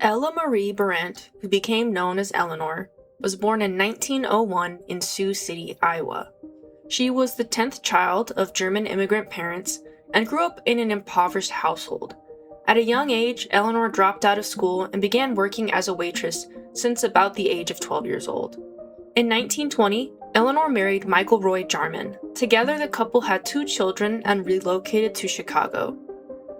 Ella Marie Brandt, who became known as Eleanor, was born in 1901 in Sioux City, Iowa. She was the 10th child of German immigrant parents and grew up in an impoverished household. At a young age, Eleanor dropped out of school and began working as a waitress since about the age of 12 years old. In 1920, Eleanor married Michael Roy Jarman. Together, the couple had 2 children and relocated to Chicago.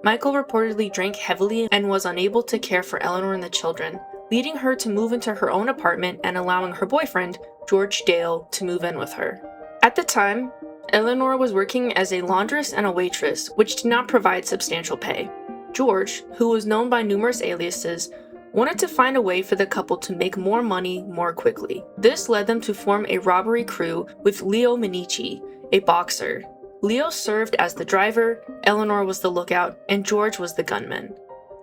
Michael reportedly drank heavily and was unable to care for Eleanor and the children, leading her to move into her own apartment and allowing her boyfriend, George Dale, to move in with her. At the time, Eleanor was working as a laundress and a waitress, which did not provide substantial pay. George, who was known by numerous aliases, wanted to find a way for the couple to make more money more quickly. This led them to form a robbery crew with Leo Minichi, a boxer. Leo served as the driver, Eleanor was the lookout, and George was the gunman.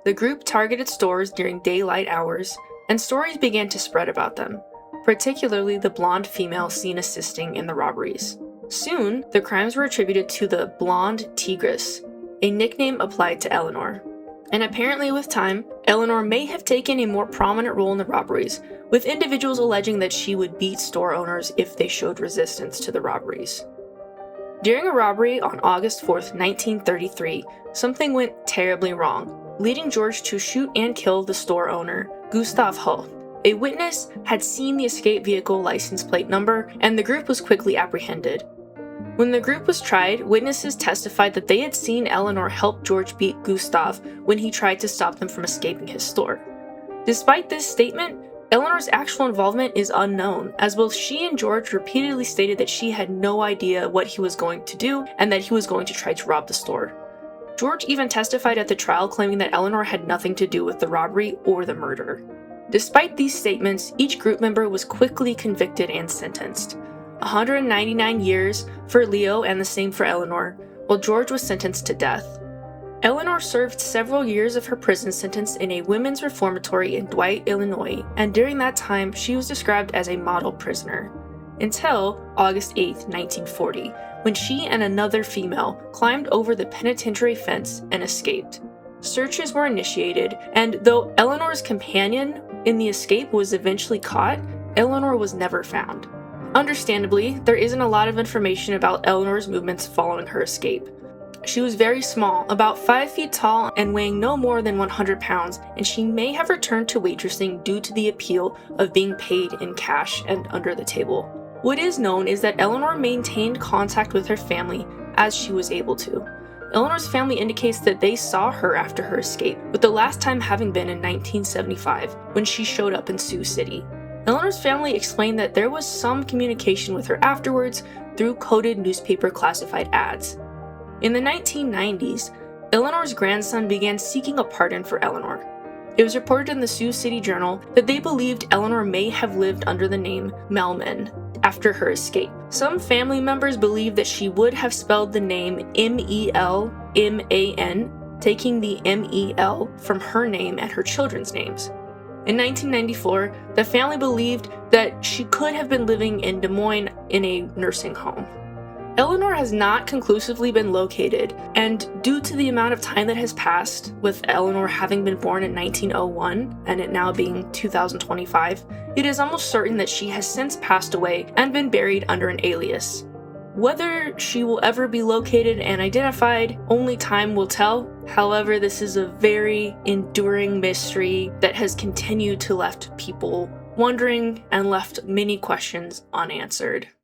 The group targeted stores during daylight hours, and stories began to spread about them, particularly the blonde female seen assisting in the robberies. Soon, the crimes were attributed to the Blond Tigress, a nickname applied to Eleanor. And apparently with time, Eleanor may have taken a more prominent role in the robberies, with individuals alleging that she would beat store owners if they showed resistance to the robberies. During a robbery on August 4, 1933, something went terribly wrong, leading George to shoot and kill the store owner, Gustav Hull. A witness had seen the escape vehicle license plate number, and the group was quickly apprehended. When the group was tried, witnesses testified that they had seen Eleanor help George beat Gustav when he tried to stop them from escaping his store. Despite this statement, Eleanor's actual involvement is unknown, as both she and George repeatedly stated that she had no idea what he was going to do and that he was going to try to rob the store. George even testified at the trial claiming that Eleanor had nothing to do with the robbery or the murder. Despite these statements, each group member was quickly convicted and sentenced. 199 years for Leo and the same for Eleanor, while George was sentenced to death. Eleanor served several years of her prison sentence in a women's reformatory in Dwight, Illinois, and during that time she was described as a model prisoner. Until August 8, 1940, when she and another female climbed over the penitentiary fence and escaped. Searches were initiated, and though Eleanor's companion in the escape was eventually caught, Eleanor was never found. Understandably, there isn't a lot of information about Eleanor's movements following her escape. She was very small, about 5 feet tall and weighing no more than 100 pounds, and she may have returned to waitressing due to the appeal of being paid in cash and under the table. What is known is that Eleanor maintained contact with her family as she was able to. Eleanor's family indicates that they saw her after her escape, with the last time having been in 1975, when she showed up in Sioux City. Eleanor's family explained that there was some communication with her afterwards through coded newspaper classified ads. In the 1990s, Eleanor's grandson began seeking a pardon for Eleanor. It was reported in the Sioux City Journal that they believed Eleanor may have lived under the name Melman after her escape. Some family members believe that she would have spelled the name M-E-L-M-A-N, taking the M-E-L from her name and her children's names. In 1994, the family believed that she could have been living in Des Moines in a nursing home. Eleanor has not conclusively been located, and due to the amount of time that has passed, with Eleanor having been born in 1901 and it now being 2025, it is almost certain that she has since passed away and been buried under an alias. Whether she will ever be located and identified, only time will tell. However, this is a very enduring mystery that has continued to left people wondering and left many questions unanswered.